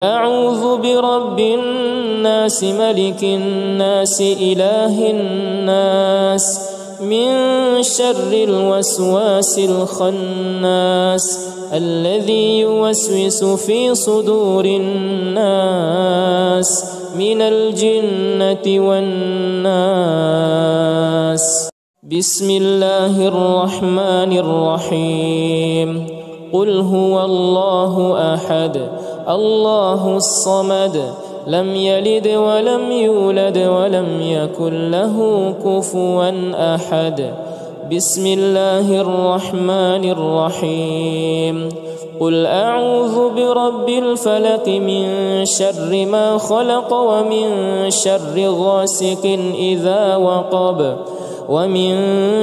أعوذ برب الناس ملك الناس إله الناس من شر الوسواس الخناس الذي يوسوس في صدور الناس من الجنة والناس. بسم الله الرحمن الرحيم. قل هو الله أحد الله الصمد لم يلد ولم يولد ولم يكن له كفوا أحد. بسم الله الرحمن الرحيم. قل أعوذ برب الفلق من شر ما خلق ومن شر غاسق إذا وقب ومن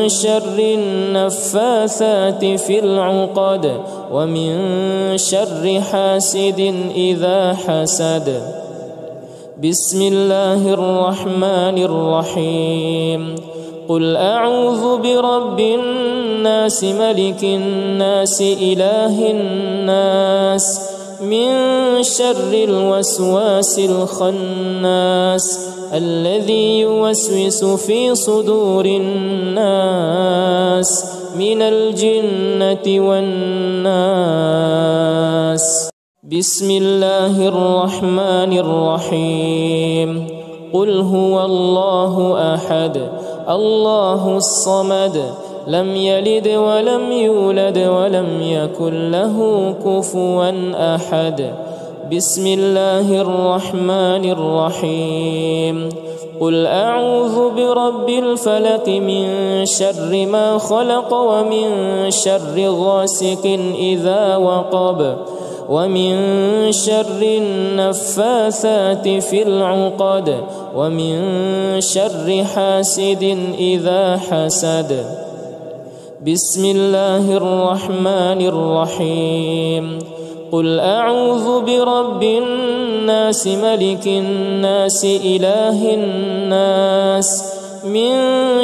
شر النفاثات في العقد ومن شر حاسد إذا حسد. بسم الله الرحمن الرحيم. قل أعوذ برب الناس ملك الناس إله الناس من شر الوسواس الخناس الذي يوسوس في صدور الناس من الجنة والناس. بسم الله الرحمن الرحيم. قل هو الله أحد الله الصمد لم يلد ولم يولد ولم يكن له كفوا أحد. بسم الله الرحمن الرحيم. قل أعوذ برب الفلق من شر ما خلق ومن شر غاسق إذا وقب ومن شر النفاثات في العقد ومن شر حاسد إذا حسد. بسم الله الرحمن الرحيم. قل أعوذ برب الناس ملك الناس إله الناس من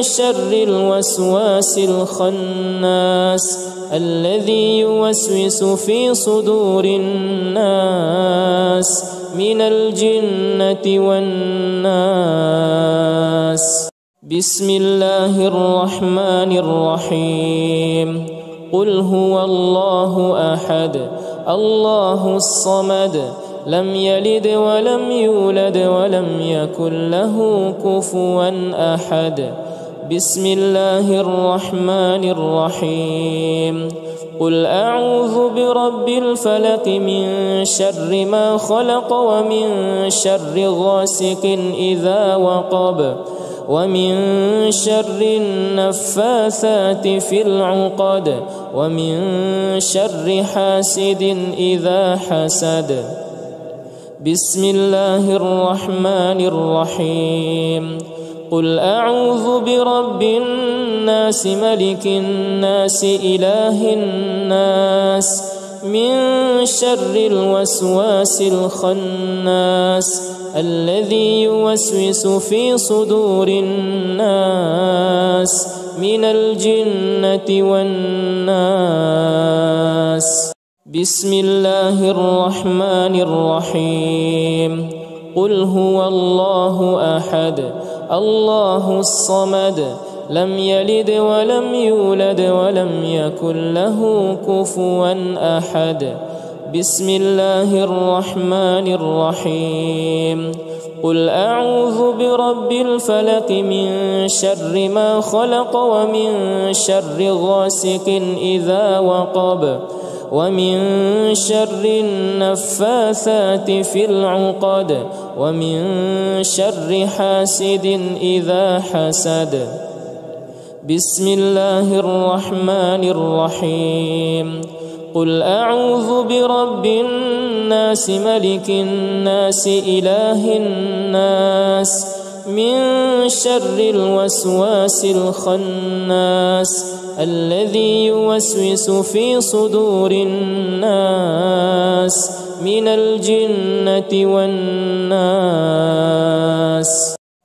شر الوسواس الخناس الذي يوسوس في صدور الناس من الجنة والناس. بسم الله الرحمن الرحيم. قل هو الله أحد الله الصمد لم يلد ولم يولد ولم يكن له كفوا أحد. بسم الله الرحمن الرحيم. قل أعوذ برب الفلق من شر ما خلق ومن شر غاسق إذا وقب ومن شر النفاثات في العقد ومن شر حاسد إذا حسد. بسم الله الرحمن الرحيم. قل أعوذ برب الناس ملك الناس إله الناس من شر الوسواس الخناس الذي يوسوس في صدور الناس من الجنة والناس. بسم الله الرحمن الرحيم. قل هو الله أحد الله الصمد لم يلد ولم يولد ولم يكن له كفوا أحد. بسم الله الرحمن الرحيم. قل أعوذ برب الفلق من شر ما خلق ومن شر غاسق إذا وقب ومن شر النفاثات في العقد ومن شر حاسد إذا حسد. بسم الله الرحمن الرحيم. قل أعوذ برب الناس ملك الناس إله الناس من شر الوسواس الخناس الذي يوسوس في صدور الناس من الجنة والناس.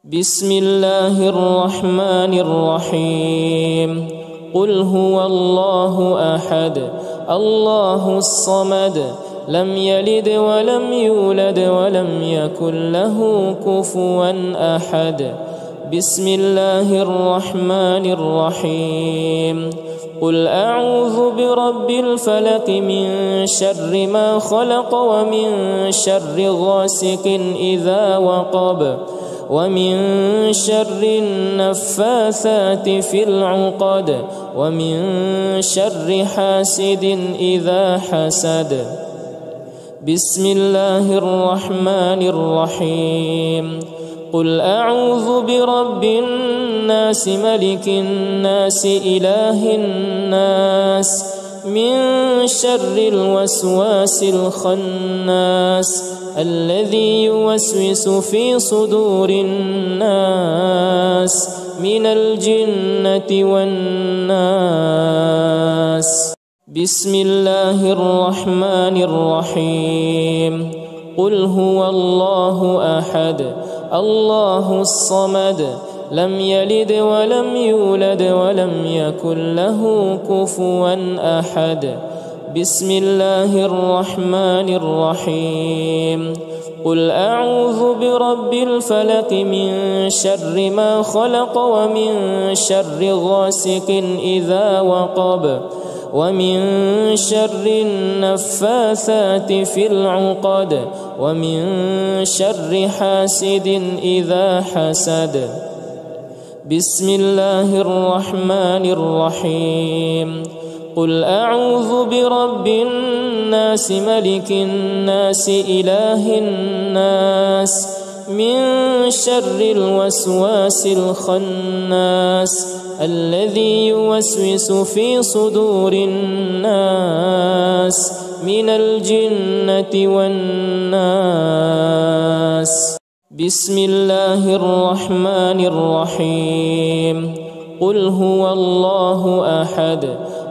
بسم الله الرحمن الرحيم. قل هو الله أحد الله الصمد لم يلد ولم يولد ولم يكن له كفوا أحد. بسم الله الرحمن الرحيم. قل أعوذ برب الفلق من شر ما خلق ومن شر غاسق إذا وقب ومن شر النفاثات في العقد ومن شر حاسد إذا حسد. بسم الله الرحمن الرحيم. قل أعوذ برب الناس ملك الناس إله الناس من شر الوسواس الخناس الذي يوسوس في صدور الناس من الجنة والناس. بسم الله الرحمن الرحيم. قل هو الله أحد الله الصمد لم يلد ولم يولد ولم يكن له كفوا أحد. بسم الله الرحمن الرحيم. قل أعوذ برب الفلق من شر ما خلق ومن شر غاسق إذا وقب ومن شر النفاثات في العقد ومن شر حاسد إذا حسد. بسم الله الرحمن الرحيم. قل أعوذ برب الناس ملك الناس إله الناس من شر الوسواس الخناس الذي يوسوس في صدور الناس من الجنة والناس. بسم الله الرحمن الرحيم. قل هو الله أحد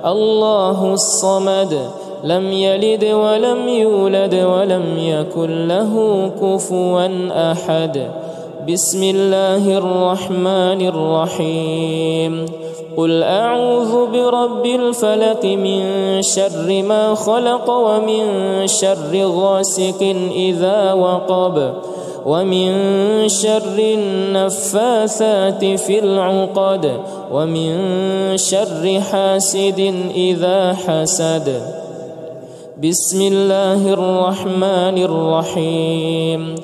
الله الصمد لم يلد ولم يولد ولم يكن له كفوا أحد. بسم الله الرحمن الرحيم. قل أعوذ برب الفلق من شر ما خلق ومن شر غاسق إذا وقب ومن شر النفاثات في العقد ومن شر حاسد إذا حسد. بسم الله الرحمن الرحيم.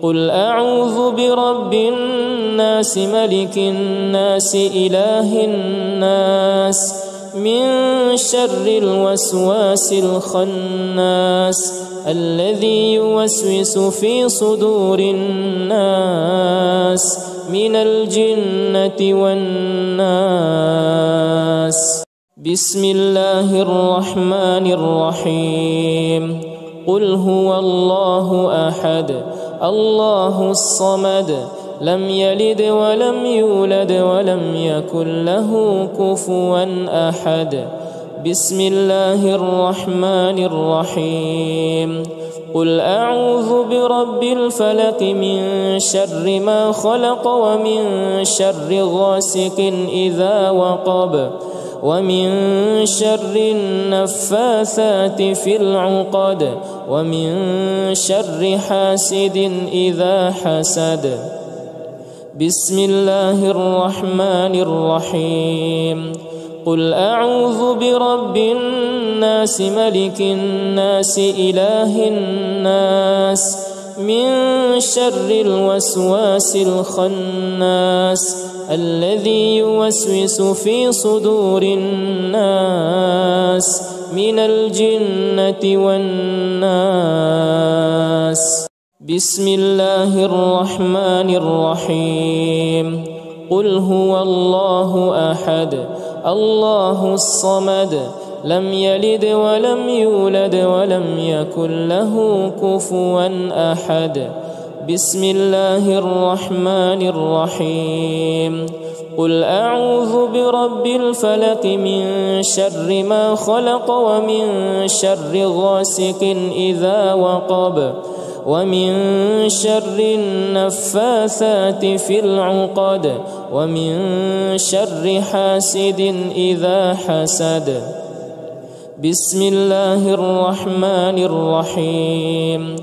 قل أعوذ برب الناس ملك الناس إله الناس من شر الوسواس الخناس الذي يوسوس في صدور الناس من الجنة والناس. بسم الله الرحمن الرحيم. قل هو الله أحد الله الصمد لم يلد ولم يولد ولم يكن له كفوا أحد. بسم الله الرحمن الرحيم. قل أعوذ برب الفلق من شر ما خلق ومن شر غاسق إذا وقب ومن شر النفاثات في العقد ومن شر حاسد إذا حسد. بسم الله الرحمن الرحيم. قل أعوذ برب الناس ملك الناس إله الناس من شر الوسواس الخناس الذي يوسوس في صدور الناس من الجنة والناس. بسم الله الرحمن الرحيم. قل هو الله أحد الله الصمد لم يلد ولم يولد ولم يكن له كفوا أحد. بسم الله الرحمن الرحيم. قل أعوذ برب الفلق من شر ما خلق ومن شر غاسق إذا وقب ومن شر النفاثات في العقد ومن شر حاسد إذا حسد. بسم الله الرحمن الرحيم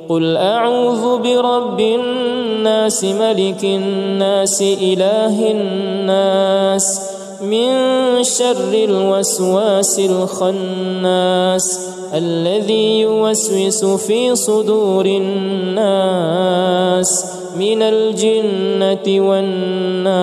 قل أعوذ برب الناس ملك الناس إله الناس من شر الوسواس الخناس الذي يوسوس في صدور الناس من الجنة والناس.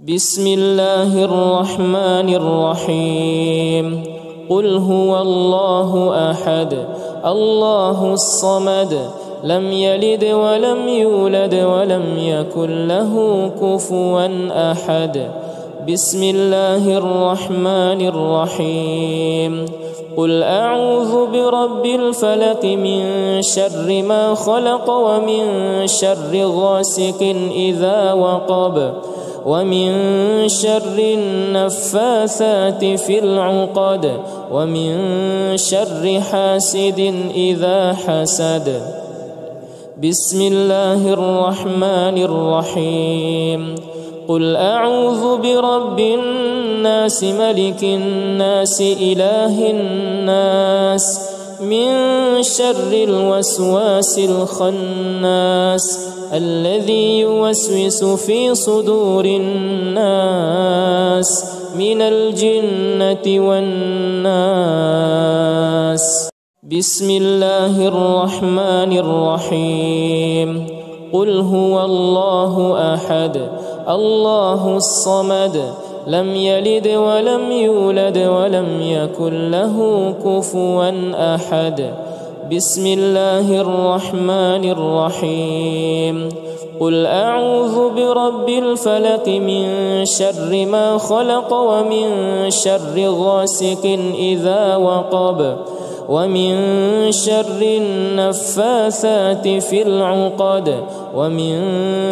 بسم الله الرحمن الرحيم قل هو الله أحد الله الصمد لم يلد ولم يولد ولم يكن له كفوا أحد. بسم الله الرحمن الرحيم قل أعوذ برب الفلق من شر ما خلق ومن شر غاسق إذا وقب ومن شر النفاثات في العقد ومن شر حاسد إذا حسد. بسم الله الرحمن الرحيم قل أعوذ برب الناس ملك الناس إله الناس من شر الوسواس الخناس الذي يوسوس في صدور الناس من الجنة والناس. بسم الله الرحمن الرحيم قل هو الله أحد الله الصمد لم يلد ولم يولد ولم يكن له كفوا أحد. بسم الله الرحمن الرحيم قل أعوذ برب الفلق من شر ما خلق ومن شر غاسق إذا وقب ومن شر النفاثات في العقد ومن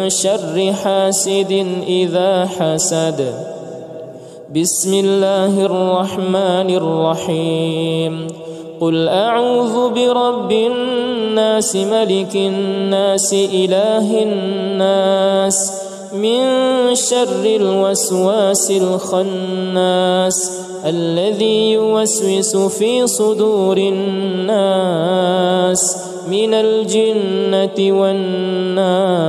شر حاسد إذا حسد. بسم الله الرحمن الرحيم قل أعوذ برب الناس ملك الناس إله الناس من شر الوسواس الخناس الذي يوسوس في صدور الناس من الجنة والناس.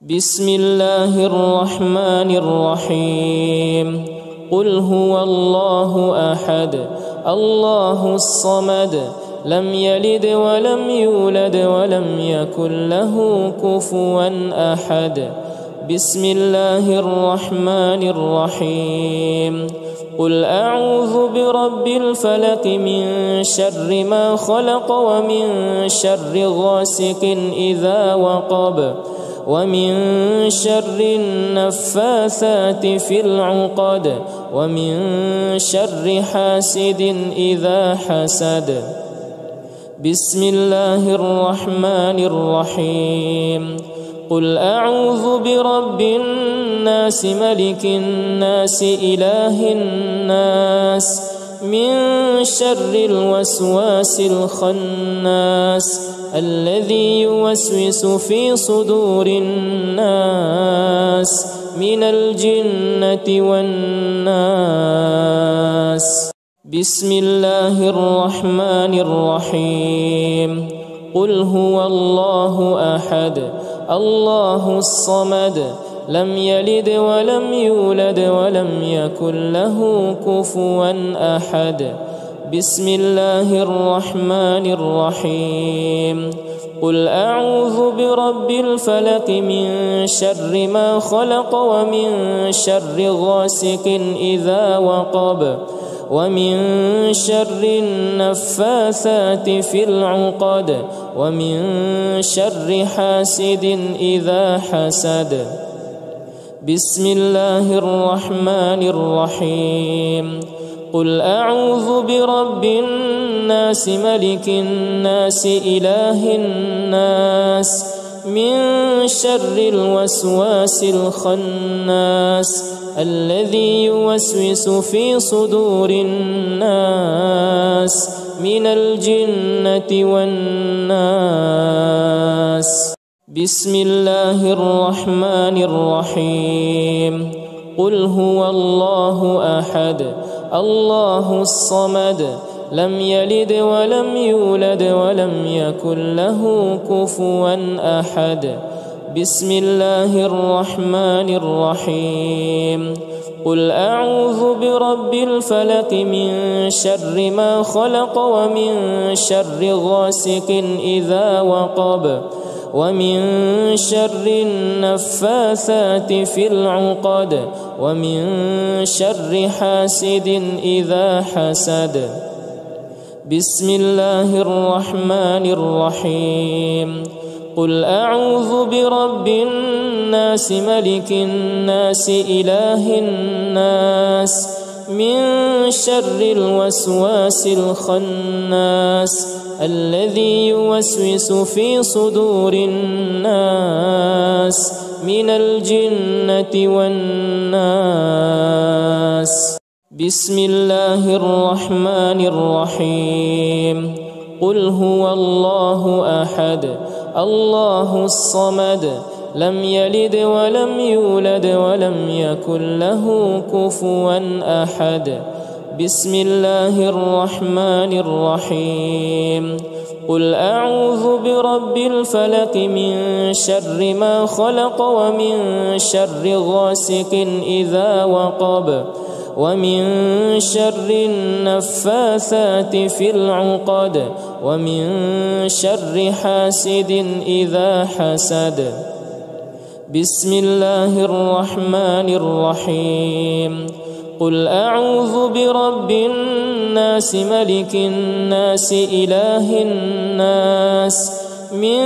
بسم الله الرحمن الرحيم قل هو الله أحد الله الصمد لم يلد ولم يولد ولم يكن له كفوا أحد. بسم الله الرحمن الرحيم قل أعوذ برب الفلق من شر ما خلق ومن شر غاسق إذا وقب ومن شر النفاثات في العقد ومن شر حاسد إذا حسد. بسم الله الرحمن الرحيم قل أعوذ برب الناس ملك الناس إله الناس من شر الوسواس الخناس الذي يوسوس في صدور الناس من الجنة والناس. بسم الله الرحمن الرحيم قل هو الله أحد الله الصمد لم يلد ولم يولد ولم يكن له كفوا أحد. بسم الله الرحمن الرحيم قل أعوذ برب الفلق من شر ما خلق ومن شر غاسق إذا وقب ومن شر النفاثات في العقد ومن شر حاسد إذا حسد. بسم الله الرحمن الرحيم قل أعوذ برب الناس ملك الناس إله الناس من شر الوسواس الخناس الذي يوسوس في صدور الناس من الجنة والناس. بسم الله الرحمن الرحيم قل هو الله أحد الله الصمد لم يلد ولم يولد ولم يكن له كفوا أحد بسم الله الرحمن الرحيم قل أعوذ برب الفلق من شر ما خلق ومن شر غاسق إذا وقب ومن شر النفاثات في العقد ومن شر حاسد إذا حسد بسم الله الرحمن الرحيم قل أعوذ برب الناس ملك الناس إله الناس من شر الوسواس الخناس الذي يوسوس في صدور الناس من الجنة والناس بسم الله الرحمن الرحيم قل هو الله أحد الله الصمد لم يلد ولم يولد ولم يكن له كفوا أحد بسم الله الرحمن الرحيم قل أعوذ برب الفلق من شر ما خلق ومن شر غاسق إذا وقب ومن شر النفاثات في العقد ومن شر حاسد إذا حسد بسم الله الرحمن الرحيم قل أعوذ برب الناس ملك الناس إله الناس من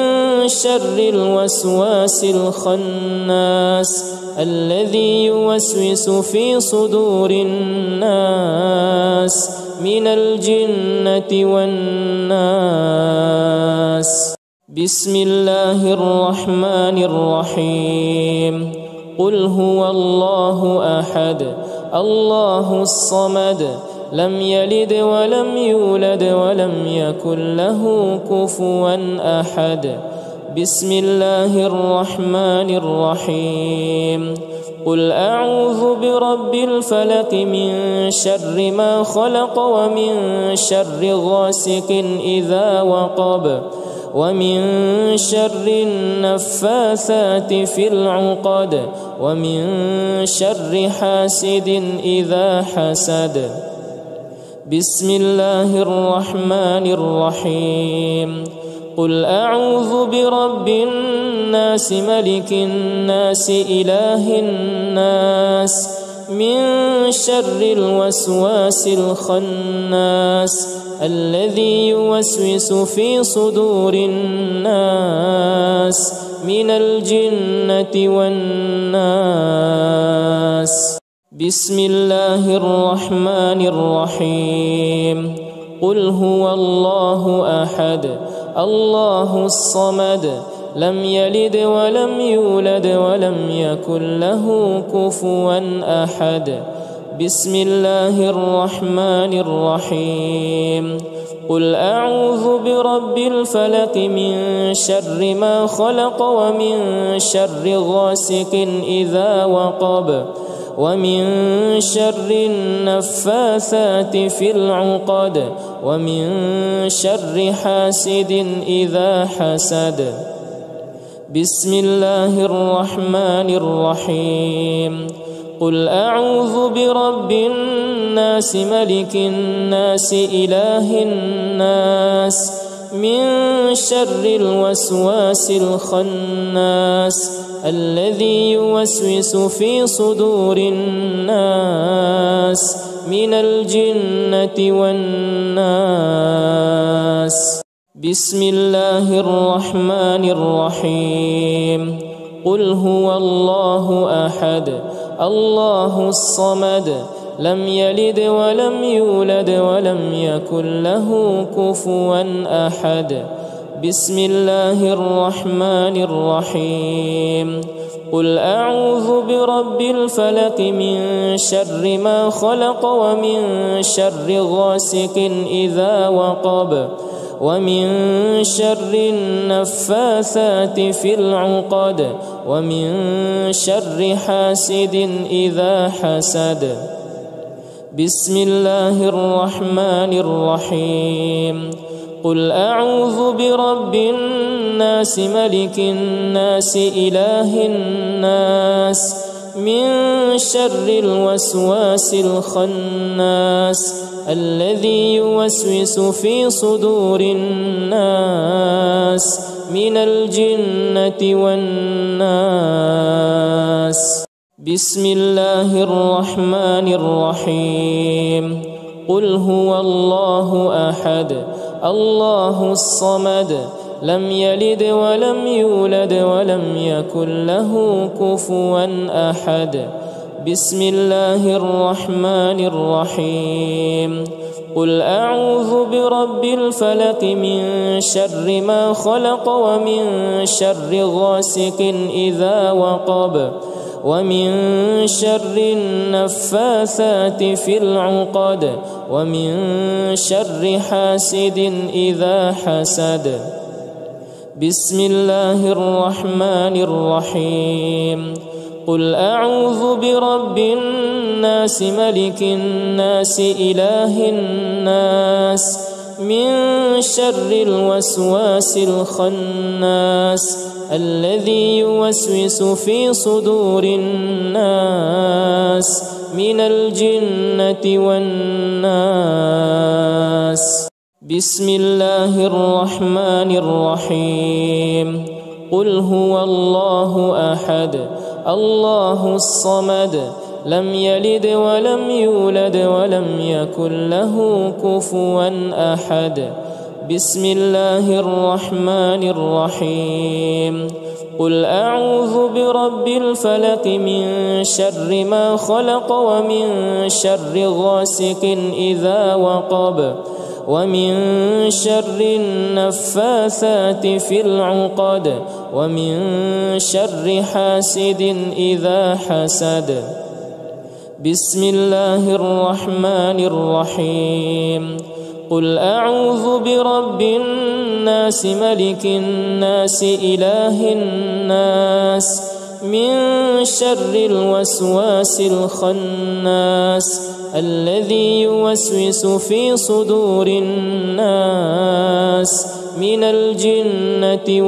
شر الوسواس الخناس الذي يوسوس في صدور الناس من الجنة والناس بسم الله الرحمن الرحيم قل هو الله أحد الله الصمد لم يلد ولم يولد ولم يكن له كفوا أحد بسم الله الرحمن الرحيم قل أعوذ برب الفلق من شر ما خلق ومن شر غاسق إذا وقب ومن شر النفاثات في العقد ومن شر حاسد إذا حسد بسم الله الرحمن الرحيم قل أعوذ برب الناس ملك الناس إله الناس من شر الوسواس الخناس الذي يوسوس في صدور الناس من الجنة والناس بسم الله الرحمن الرحيم قل هو الله أحد الله الصمد لم يلد ولم يولد ولم يكن له كفوا أحد بسم الله الرحمن الرحيم قل أعوذ برب الفلق من شر ما خلق ومن شر غاسق إذا وقب ومن شر النفاثات في العقد ومن شر حاسد إذا حسد بسم الله الرحمن الرحيم قل أعوذ برب الناس ملك الناس إله الناس من شر الوسواس الخناس الذي يوسوس في صدور الناس من الجنة والناس بسم الله الرحمن الرحيم قل هو الله أحد الله الصمد لم يلد ولم يولد ولم يكن له كفوا أحد بسم الله الرحمن الرحيم قل أعوذ برب الفلق من شر ما خلق ومن شر غاسق إذا وقب ومن شر النفاثات في العقد ومن شر حاسد إذا حسد. بسم الله الرحمن الرحيم. قل أعوذ برب الناس ملك الناس إله الناس من شر الوسواس الخناس الذي يوسوس في صدور الناس من الجنة والناس. بسم الله الرحمن الرحيم. قل هو الله أحد الله الصمد لم يلد ولم يولد ولم يكن له كفوا أحد. بسم الله الرحمن الرحيم. قل أعوذ برب الفلق من شر ما خلق ومن شر غاسق إذا وقب ومن شر النفاثات في العقد ومن شر حاسد إذا حسد. بسم الله الرحمن الرحيم. قل أعوذ برب الناس ملك الناس إله الناس من شر الوسواس الخناس الذي يوسوس في صدور الناس من الجنة والناس. بسم الله الرحمن الرحيم. قل هو الله أحد الله الصمد لم يلد ولم يولد ولم يكن له كفوا أحد. بسم الله الرحمن الرحيم. قل أعوذ برب الفلق من شر ما خلق ومن شر غاسق إذا وقب ومن شر النفاثات في العقد ومن شر حاسد إذا حسد. بسم الله الرحمن الرحيم. قل أعوذ برب الناس ملك الناس إله الناس من شر الوسواس الخناس الذي يوسوس في صدور الناس من الجنة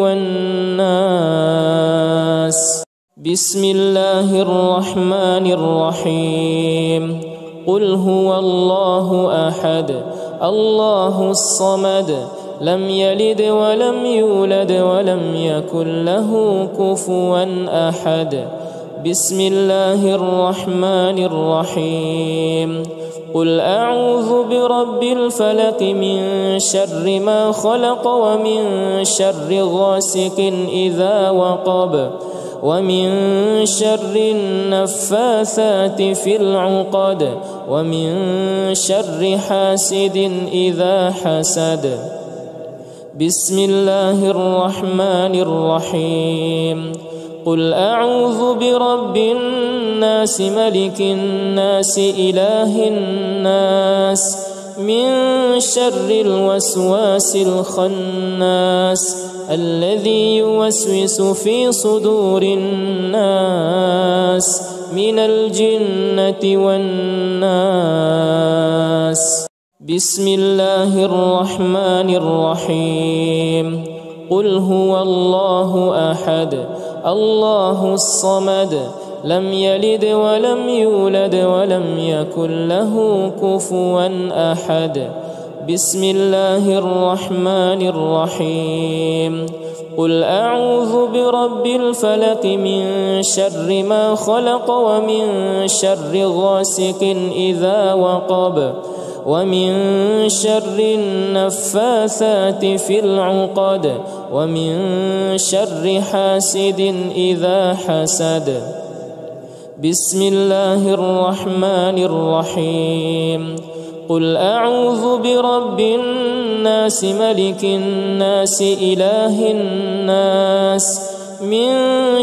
والناس. بسم الله الرحمن الرحيم. قل هو الله أحد الله الصمد لم يلد ولم يولد ولم يكن له كفوا أحد. بسم الله الرحمن الرحيم. قل أعوذ برب الفلق من شر ما خلق ومن شر غاسق إذا وقب ومن شر النفاثات في العقد ومن شر حاسد إذا حسد. بسم الله الرحمن الرحيم. قل أعوذ برب الناس ملك الناس إله الناس من شر الوسواس الخناس الذي يوسوس في صدور الناس من الجنة والناس. بسم الله الرحمن الرحيم. قل هو الله أحد الله الصمد لم يلد ولم يولد ولم يكن له كفوا أحد. بسم الله الرحمن الرحيم. قل أعوذ برب الفلق من شر ما خلق ومن شر غاسق إذا وقب ومن شر النفاثات في العقد ومن شر حاسد إذا حسد. بسم الله الرحمن الرحيم. قل أعوذ برب الناس ملك الناس إله الناس من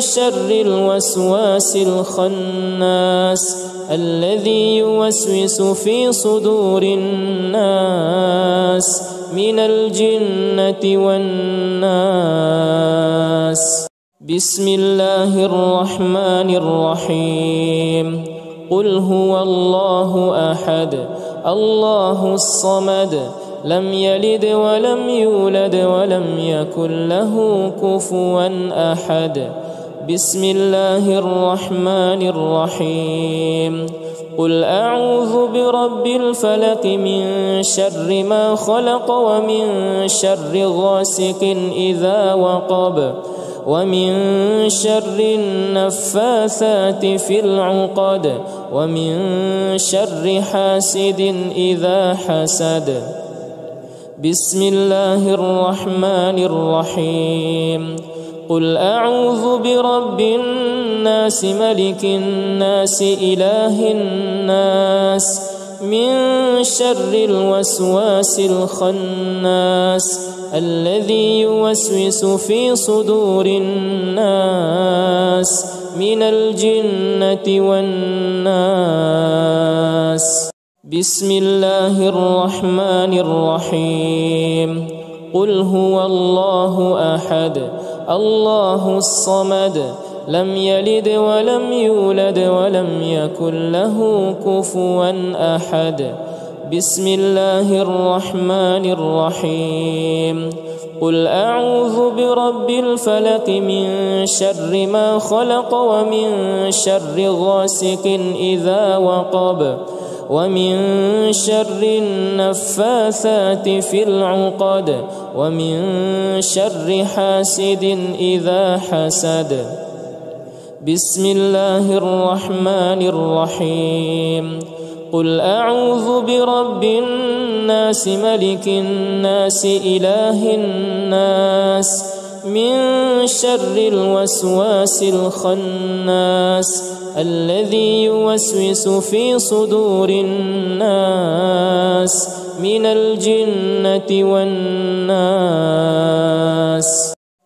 شر الوسواس الخناس الذي يوسوس في صدور الناس من الجنة والناس. بسم الله الرحمن الرحيم. قل هو الله أحد الله الصمد لم يلد ولم يولد ولم يكن له كفوا أحد. بسم الله الرحمن الرحيم. قل أعوذ برب الفلق من شر ما خلق ومن شر غاسق إذا وقب ومن شر النفاثات في العقد ومن شر حاسد إذا حسد. بسم الله الرحمن الرحيم. قل أعوذ برب الناس ملك الناس إله الناس من شر الوسواس الخناس الذي يوسوس في صدور الناس من الجنة والناس. بسم الله الرحمن الرحيم. قل هو الله أحد الله الصمد لم يلد ولم يولد ولم يكن له كفوا أحد. بسم الله الرحمن الرحيم. قل أعوذ برب الفلق من شر ما خلق ومن شر غاسق إذا وقب ومن شر النفاثات في العقد ومن شر حاسد إذا حسد. بسم الله الرحمن الرحيم. قل أعوذ برب الناس ملك الناس إله الناس من شر الوسواس الخناس الذي يوسوس في صدور الناس من الجنة والناس.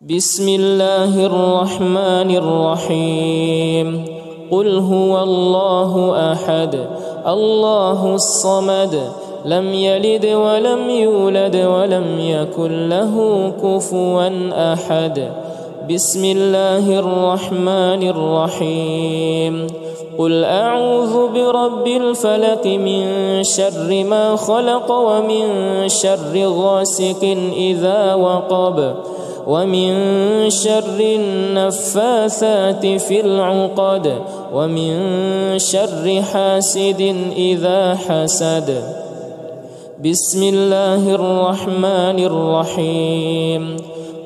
بسم الله الرحمن الرحيم. قل هو الله أحد الله الصمد لم يلد ولم يولد ولم يكن له كفوا أحد. بسم الله الرحمن الرحيم. قل أعوذ برب الفلق من شر ما خلق ومن شر غاسق إذا وقب ومن شر النفاثات في العقد ومن شر حاسد إذا حسد. بسم الله الرحمن الرحيم.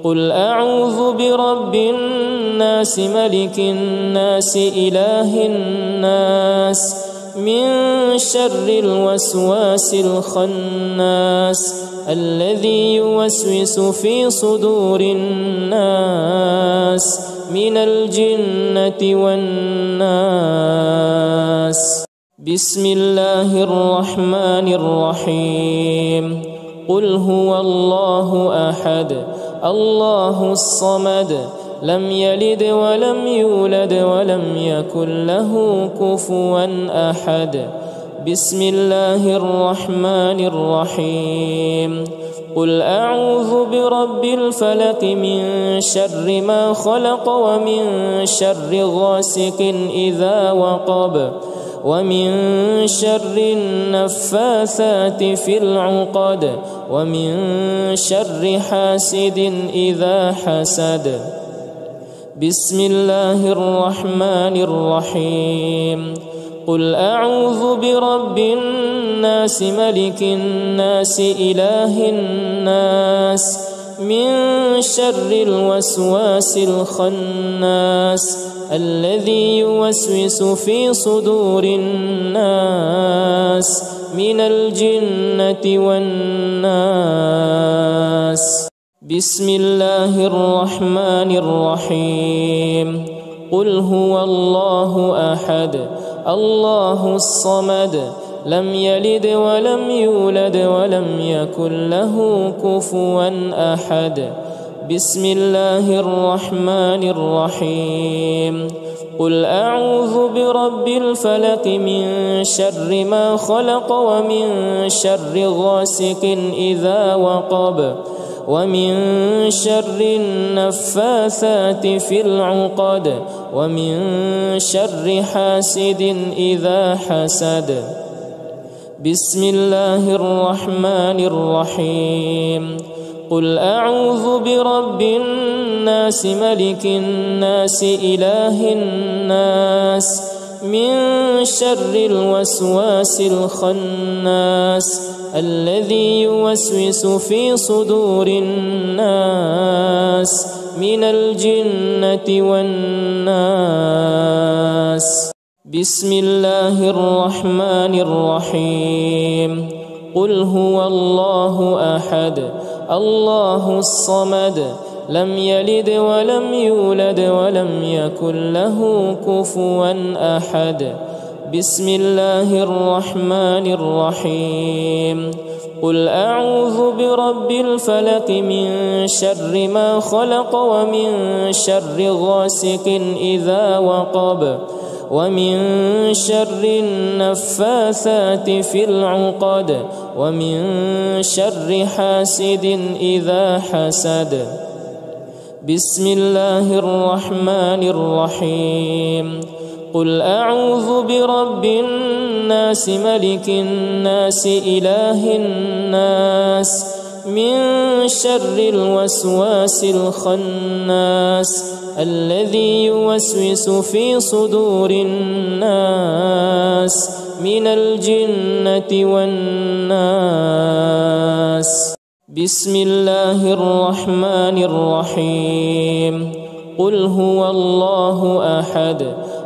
قل أعوذ برب الناس ملك الناس إله الناس من شر الوسواس الخناس الذي يوسوس في صدور الناس من الجنة والناس. بسم الله الرحمن الرحيم. قل هو الله أحد الله الصمد لم يلد ولم يولد ولم يكن له كفوا أحد. بسم الله الرحمن الرحيم. قل أعوذ برب الفلق من شر ما خلق ومن شر غاسق إذا وقب ومن شر النفاثات في العقد ومن شر حاسد إذا حسد. بسم الله الرحمن الرحيم. قل أعوذ برب الناس ملك الناس إله الناس من شر الوسواس الخناس الذي يوسوس في صدور الناس من الجنة والناس. بسم الله الرحمن الرحيم. قل هو الله أحد الله الصمد لم يلد ولم يولد ولم يكن له كفوا أحد. بسم الله الرحمن الرحيم. قل أعوذ برب الفلق من شر ما خلق ومن شر غاسق إذا وقب ومن شر النفاثات في العقد ومن شر حاسد إذا حسد. بسم الله الرحمن الرحيم. قل أعوذ برب الناس ملك الناس إله الناس من شر الوسواس الخناس الذي يوسوس في صدور الناس من الجنة والناس. بسم الله الرحمن الرحيم. قل هو الله أحد الله الصمد لم يلد ولم يولد ولم يكن له كفوا أحد. بسم الله الرحمن الرحيم. قل أعوذ برب الفلق من شر ما خلق ومن شر غاسق إذا وقب ومن شر النفاثات في العقد ومن شر حاسد إذا حسد. بسم الله الرحمن الرحيم. قل أعوذ برب الناس ملك الناس إله الناس من شر الوسواس الخناس الذي يوسوس في صدور الناس من الجنة والناس. بسم الله الرحمن الرحيم. قل هو الله أحد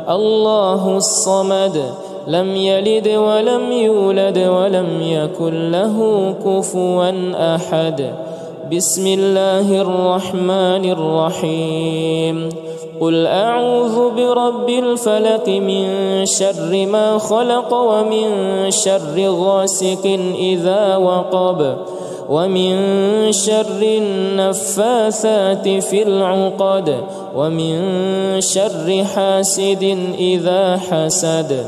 الله الصمد لم يلد ولم يولد ولم يكن له كفوا أحد. بسم الله الرحمن الرحيم. قل أعوذ برب الفلق من شر ما خلق ومن شر غاسق إذا وقب ومن شر النفاثات في العقد ومن شر حاسد إذا حسد.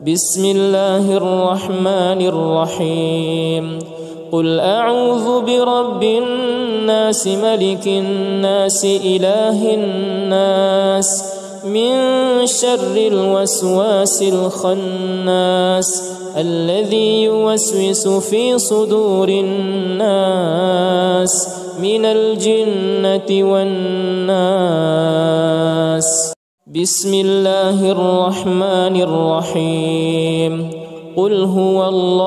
بسم الله الرحمن الرحيم. قل أعوذ برب الناس ملك الناس إله الناس من شر الوسواس الخناس الذي يوسوس في صدور الناس من الجنة والناس. بسم الله الرحمن الرحيم. قل هو الله